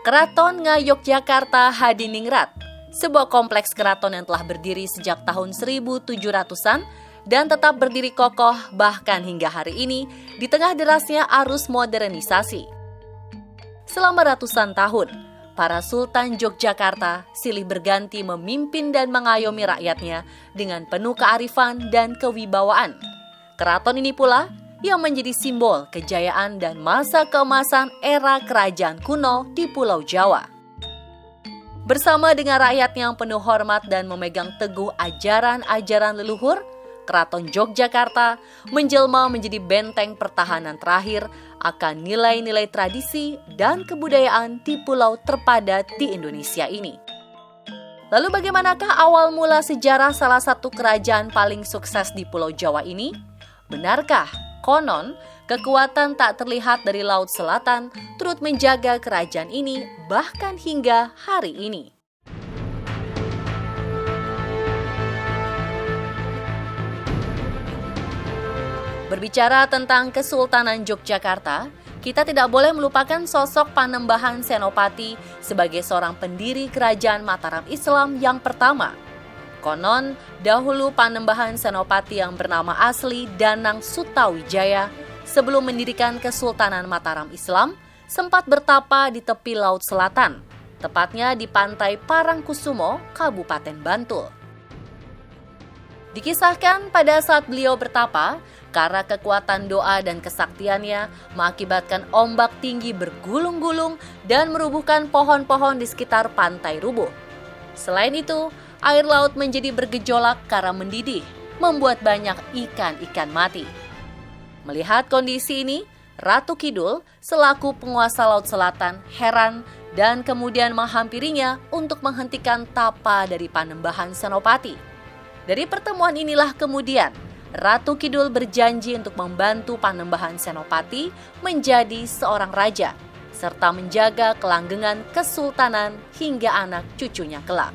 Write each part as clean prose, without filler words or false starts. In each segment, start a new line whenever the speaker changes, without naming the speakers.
Keraton Ngayogyakarta Hadiningrat, sebuah kompleks keraton yang telah berdiri sejak tahun 1700-an dan tetap berdiri kokoh bahkan hingga hari ini di tengah derasnya arus modernisasi. Selama ratusan tahun, para Sultan Yogyakarta silih berganti memimpin dan mengayomi rakyatnya dengan penuh kearifan dan kewibawaan. Keraton ini pula yang menjadi simbol kejayaan dan masa keemasan era kerajaan kuno di Pulau Jawa. Bersama dengan rakyat yang penuh hormat dan memegang teguh ajaran-ajaran leluhur, Keraton Yogyakarta menjelma menjadi benteng pertahanan terakhir akan nilai-nilai tradisi dan kebudayaan di pulau terpadat di Indonesia ini. Lalu bagaimanakah awal mula sejarah salah satu kerajaan paling sukses di Pulau Jawa ini? Benarkah konon kekuatan tak terlihat dari Laut Selatan turut menjaga kerajaan ini bahkan hingga hari ini? Berbicara tentang Kesultanan Yogyakarta, kita tidak boleh melupakan sosok Panembahan Senopati sebagai seorang pendiri kerajaan Mataram Islam yang pertama. Konon, dahulu Panembahan Senopati yang bernama asli Danang Sutawijaya sebelum mendirikan Kesultanan Mataram Islam sempat bertapa di tepi Laut Selatan, tepatnya di pantai Parangkusumo, Kabupaten Bantul. Dikisahkan pada saat beliau bertapa, karena kekuatan doa dan kesaktiannya mengakibatkan ombak tinggi bergulung-gulung dan merubuhkan pohon-pohon di sekitar pantai rubuh. Selain itu, air laut menjadi bergejolak karena mendidih, membuat banyak ikan-ikan mati. Melihat kondisi ini, Ratu Kidul selaku penguasa Laut Selatan heran dan kemudian menghampirinya untuk menghentikan tapa dari Panembahan Senopati. Dari pertemuan inilah kemudian Ratu Kidul berjanji untuk membantu Panembahan Senopati menjadi seorang raja, serta menjaga kelanggengan kesultanan hingga anak cucunya kelak.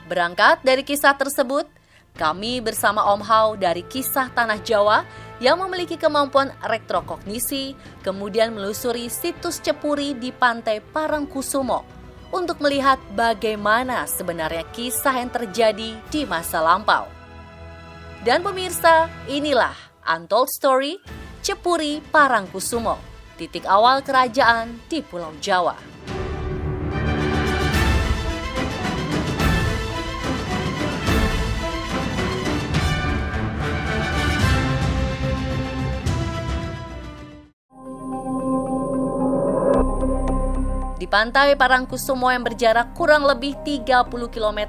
Berangkat dari kisah tersebut, kami bersama Om Hao dari Kisah Tanah Jawa yang memiliki kemampuan retrokognisi, kemudian melusuri situs Cepuri di pantai Parangkusumo untuk melihat bagaimana sebenarnya kisah yang terjadi di masa lampau. Dan pemirsa, inilah Untold Story Cepuri Parangkusumo, titik awal kerajaan di Pulau Jawa. Di pantai Parangkusumo yang berjarak kurang lebih 30 km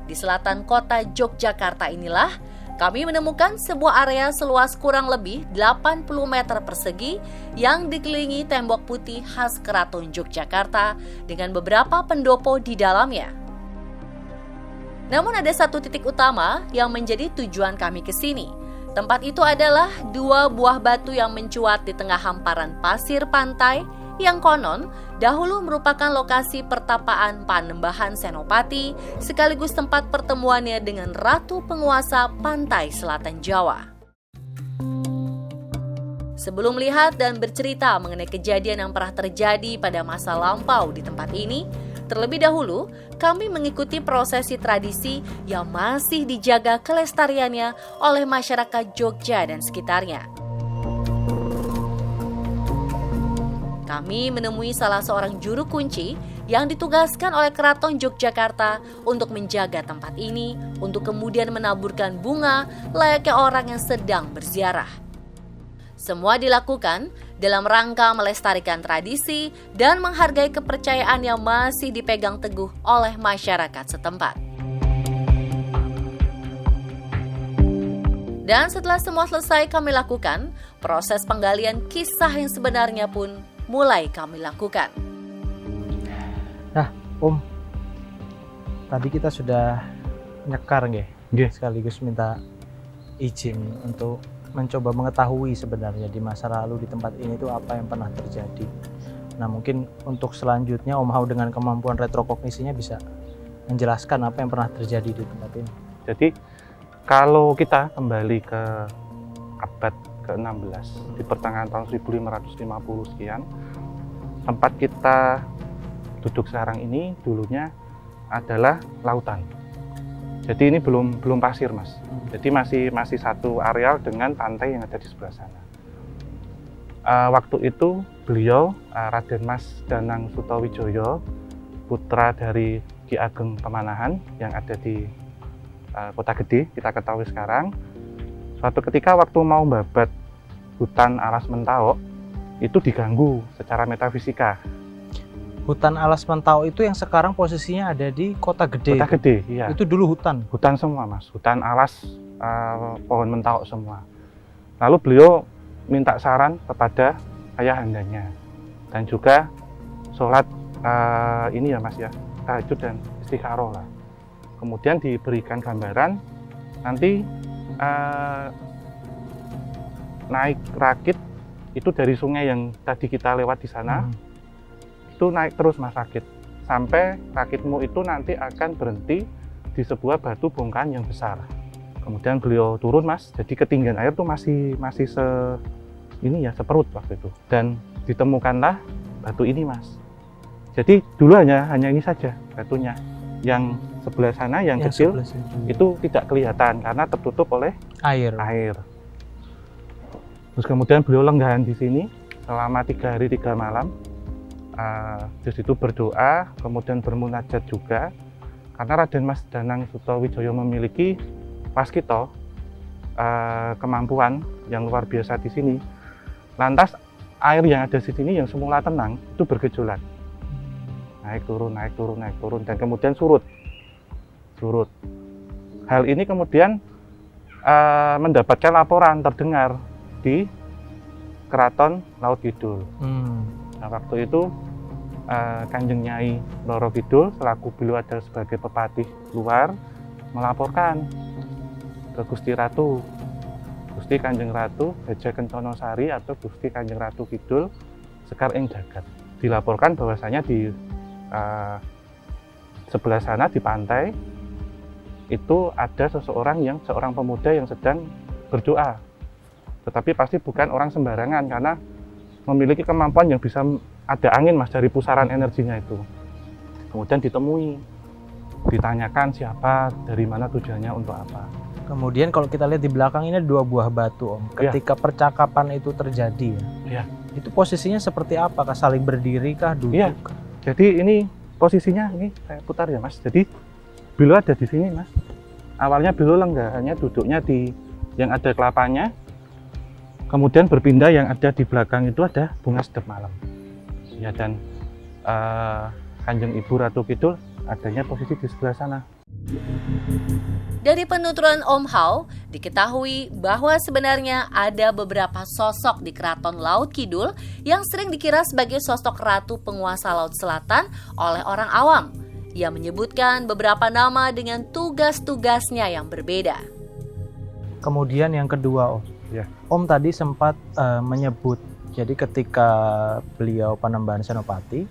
di selatan kota Yogyakarta inilah, kami menemukan sebuah area seluas kurang lebih 80 meter persegi yang dikelilingi tembok putih khas Keraton Yogyakarta dengan beberapa pendopo di dalamnya. Namun ada satu titik utama yang menjadi tujuan kami ke sini. Tempat itu adalah dua buah batu yang mencuat di tengah hamparan pasir pantai yang konon dahulu merupakan lokasi pertapaan Panembahan Senopati sekaligus tempat pertemuannya dengan ratu penguasa pantai selatan Jawa. Sebelum melihat dan bercerita mengenai kejadian yang pernah terjadi pada masa lampau di tempat ini, terlebih dahulu kami mengikuti prosesi tradisi yang masih dijaga kelestariannya oleh masyarakat Jogja dan sekitarnya. Kami menemui salah seorang juru kunci yang ditugaskan oleh Keraton Yogyakarta untuk menjaga tempat ini, untuk kemudian menaburkan bunga layaknya orang yang sedang berziarah. Semua dilakukan dalam rangka melestarikan tradisi dan menghargai kepercayaan yang masih dipegang teguh oleh masyarakat setempat. Dan setelah semua selesai kami lakukan, proses penggalian kisah yang sebenarnya pun mulai kami lakukan.
Nah, Om, tadi kita sudah nyekar sekaligus minta izin untuk mencoba mengetahui sebenarnya di masa lalu di tempat ini tuh apa yang pernah terjadi. Nah, mungkin untuk selanjutnya Om Hao dengan kemampuan retrokognisinya bisa menjelaskan apa yang pernah terjadi di tempat ini.
Jadi kalau kita kembali ke abad ke-16 di pertengahan tahun 1550 sekian. Tempat kita duduk sekarang ini dulunya adalah lautan. Jadi ini belum pasir, Mas. Jadi masih satu areal dengan pantai yang ada di sebelah sana. Waktu itu beliau Raden Mas Danang Sutawijoyo, putra dari Ki Ageng Pemanahan yang ada di Kota Gede, kita ketahui sekarang. Suatu ketika waktu mau babat hutan alas Mentao, itu diganggu secara metafisika.
Hutan alas Mentao itu yang sekarang posisinya ada di Kota Gede.
Kota Gede, iya.
Itu dulu hutan.
Hutan semua, Mas. Hutan alas, pohon mentao semua. Lalu beliau minta saran kepada ayahandanya dan juga sholat ini ya, Mas ya, tahajud dan istikharoh lah. Kemudian diberikan gambaran nanti naik rakit itu dari sungai yang tadi kita lewat di sana, itu naik terus, Mas, rakit sampai rakitmu itu nanti akan berhenti di sebuah batu bongkahan yang besar. Kemudian beliau turun, Mas, jadi ketinggian air tuh masih seperut waktu itu, dan ditemukanlah batu ini, Mas. Jadi dulu hanya ini saja batunya, yang sebelah sana yang kecil itu tidak kelihatan karena tertutup oleh air. Terus kemudian beliau lenggahan di sini selama 3 hari 3 malam. Di situ berdoa, kemudian bermunajat juga, karena Raden Mas Danang Sutawijoyo memiliki waskita, kemampuan yang luar biasa di sini. Lantas air yang ada di sini yang semula tenang itu bergejolak, naik turun, dan kemudian surut. Hal ini kemudian mendapatkan laporan terdengar di Keraton Laut Kidul. Nah, waktu itu Kanjeng Nyai Roro Kidul selaku beliau ada sebagai pepatih luar melaporkan ke Gusti Ratu, Gusti Kanjeng Ratu Haja Kencana Sari atau Gusti Kanjeng Ratu Kidul Sekar ing Jagat. Dilaporkan bahwasanya di sebelah sana di pantai itu ada seorang pemuda yang sedang berdoa. Tetapi pasti bukan orang sembarangan karena memiliki kemampuan yang bisa ada angin, Mas, dari pusaran energinya itu. Kemudian ditemui, ditanyakan siapa, dari mana, tujuannya untuk apa.
Kemudian kalau kita lihat di belakang ini ada 2 buah batu, Om. Ketika percakapan itu terjadi, itu posisinya seperti apa? Saling berdiri kah, duduk?
Jadi ini posisinya ini saya putar ya, Mas. Jadi beliau ada di sini, Mas. Awalnya beliau lenggahannya duduknya di yang ada kelapanya. Kemudian berpindah yang ada di belakang itu ada bunga sedep malam. Ya, dan Kanjeng Ibu Ratu Kidul adanya posisi di sebelah sana.
Dari penuturan Om Hao, diketahui bahwa sebenarnya ada beberapa sosok di Keraton Laut Kidul yang sering dikira sebagai sosok ratu penguasa Laut Selatan oleh orang awam. Ia menyebutkan beberapa nama dengan tugas-tugasnya yang berbeda.
Kemudian yang kedua, Om. Om tadi sempat menyebut, jadi ketika beliau Panembahan Senopati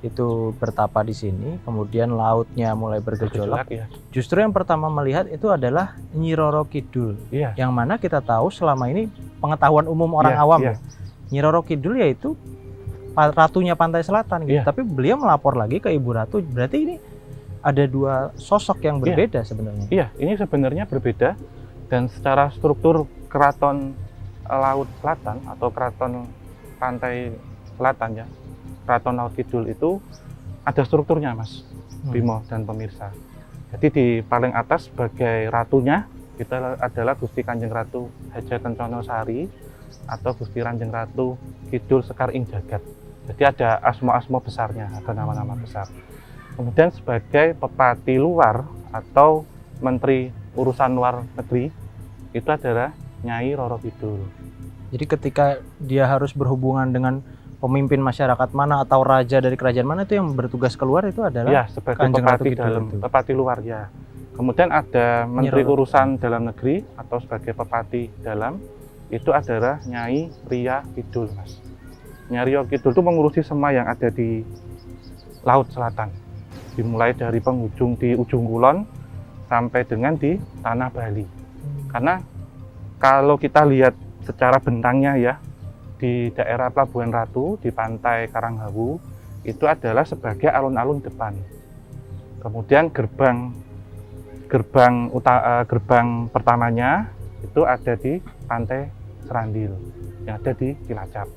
itu bertapa di sini, kemudian lautnya mulai bergejolak. Justru yang pertama melihat itu adalah Nyi Roro Kidul, yang mana kita tahu selama ini pengetahuan umum orang awam. Nyi Roro Kidul yaitu ratunya Pantai Selatan, gitu. Tapi beliau melapor lagi ke Ibu Ratu. Berarti ini ada 2 sosok yang berbeda sebenarnya.
Iya, ini sebenarnya berbeda, dan secara struktur Keraton Laut Selatan atau Keraton Pantai Selatan ya, Keraton Laut Kidul itu ada strukturnya, Mas Bimo dan pemirsa. Jadi di paling atas sebagai ratunya kita adalah Gusti Kanjeng Ratu Haja Kencana Sari atau Gusti Kanjeng Ratu Kidul Sekar ing Jagat. Jadi ada asma-asma besarnya, ada nama-nama besar. Kemudian sebagai pepati luar atau Menteri Urusan Luar Negeri itu adalah Nyai Roro Kidul.
Jadi ketika dia harus berhubungan dengan pemimpin masyarakat mana atau raja dari kerajaan mana, itu yang bertugas keluar itu adalah
sebagai pepati luar ya. Kemudian ada Menteri Urusan Dalam Negeri atau sebagai pepati dalam itu adalah Nyai Ria Kidul, Mas. Nyai Ria Kidul itu mengurusi semua yang ada di Laut Selatan, dimulai dari penghujung di ujung kulon sampai dengan di tanah Bali. Karena kalau kita lihat secara bentangnya ya, di daerah Pelabuhan Ratu di pantai Karanghawu itu adalah sebagai alun-alun depan. Kemudian gerbang pertamanya itu ada di pantai Serandil yang ada di Cilacap.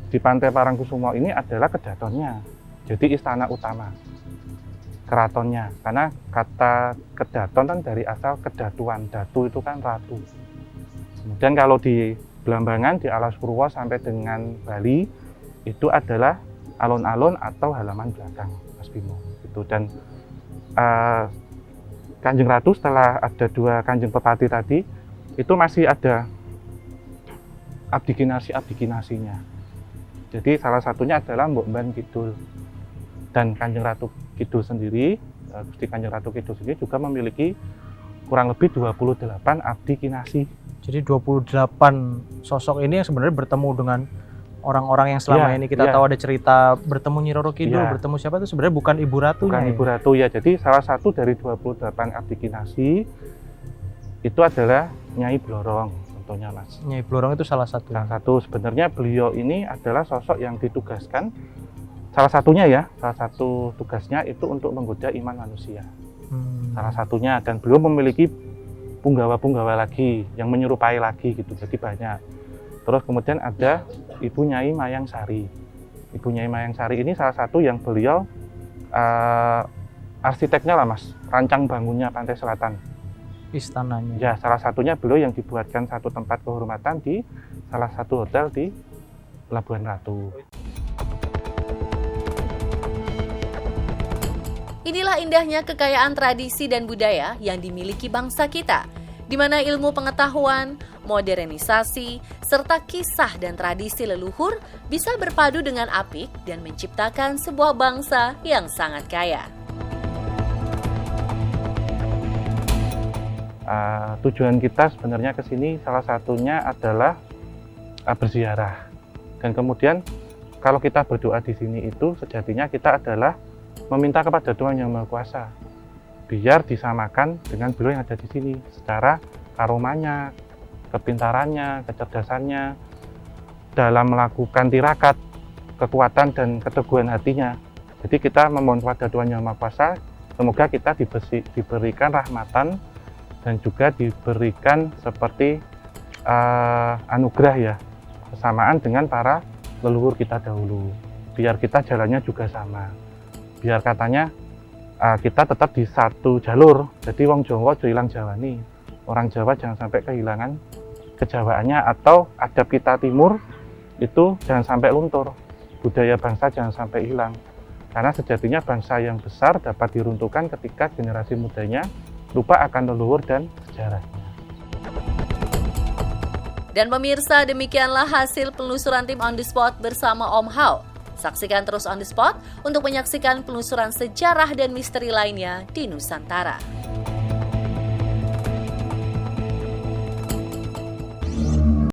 Di pantai Parangkusumo ini adalah kedatonnya, jadi istana utama keratonnya, karena kata kedaton kan dari asal kedatuan, datu itu kan ratu. Kemudian kalau di Blambangan, di Alas Purwo sampai dengan Bali itu adalah alun-alun atau halaman belakang, Mas Bimo. Gitu. Dan Kanjeng Ratu setelah ada 2 Kanjeng Pepati tadi, itu masih ada abdikinasi-abdikinasinya. Jadi salah satunya adalah Mbok Mban Kidul. Dan Kanjeng Ratu Kidul sendiri, Gusti Kanjeng Ratu Kidul sendiri juga memiliki kurang lebih 28 abdikinasi.
Jadi 28 sosok ini yang sebenarnya bertemu dengan orang-orang yang selama ini kita tahu ada cerita bertemu Nyi Roro Kidul, bertemu siapa itu sebenarnya bukan Ibu Ratunya.
Bukan Ibu Ratu ya. Jadi salah satu dari 28 abdikinasi itu adalah Nyai Blorong tentunya, Mas.
Nyai Blorong itu salah satu.
Salah satu, sebenarnya beliau ini adalah sosok yang ditugaskan, salah satunya ya, salah satu tugasnya itu untuk menggoda iman manusia. Salah satunya, dan beliau memiliki punggawa-punggawa lagi yang menyerupai lagi gitu, jadi banyak. Terus kemudian ada Ibu Nyai Mayang Sari. Ibu Nyai Mayang Sari ini salah satu yang beliau arsiteknya lah, Mas, rancang bangunnya pantai selatan.
Istananya.
Ya, salah satunya beliau yang dibuatkan satu tempat kehormatan di salah satu hotel di Pelabuhan Ratu.
Inilah indahnya kekayaan tradisi dan budaya yang dimiliki bangsa kita, di mana ilmu pengetahuan, modernisasi, serta kisah dan tradisi leluhur bisa berpadu dengan apik dan menciptakan sebuah bangsa yang sangat kaya.
Tujuan kita sebenarnya ke sini salah satunya adalah berziarah. Dan kemudian kalau kita berdoa di sini itu sejatinya kita adalah meminta kepada Tuhan Yang Maha Kuasa biar disamakan dengan beliau yang ada di sini secara aromanya, kepintarannya, kecerdasannya dalam melakukan tirakat, kekuatan dan keteguhan hatinya. Jadi kita memohon kepada Tuhan Yang Maha Kuasa semoga kita diberikan rahmatan dan juga diberikan seperti anugerah ya, kesamaan dengan para leluhur kita dahulu. Biar kita jalannya juga sama. Biar katanya kita tetap di satu jalur. Jadi wong Jawa aja ilang Jawani. Orang Jawa jangan sampai kehilangan kejawaannya, atau adab kita timur itu jangan sampai luntur. Budaya bangsa jangan sampai hilang. Karena sejatinya bangsa yang besar dapat diruntuhkan ketika generasi mudanya lupa akan leluhur dan sejarahnya.
Dan pemirsa, demikianlah hasil penelusuran tim On The Spot bersama Om Hao. Saksikan terus On The Spot untuk menyaksikan penelusuran sejarah dan misteri lainnya di Nusantara.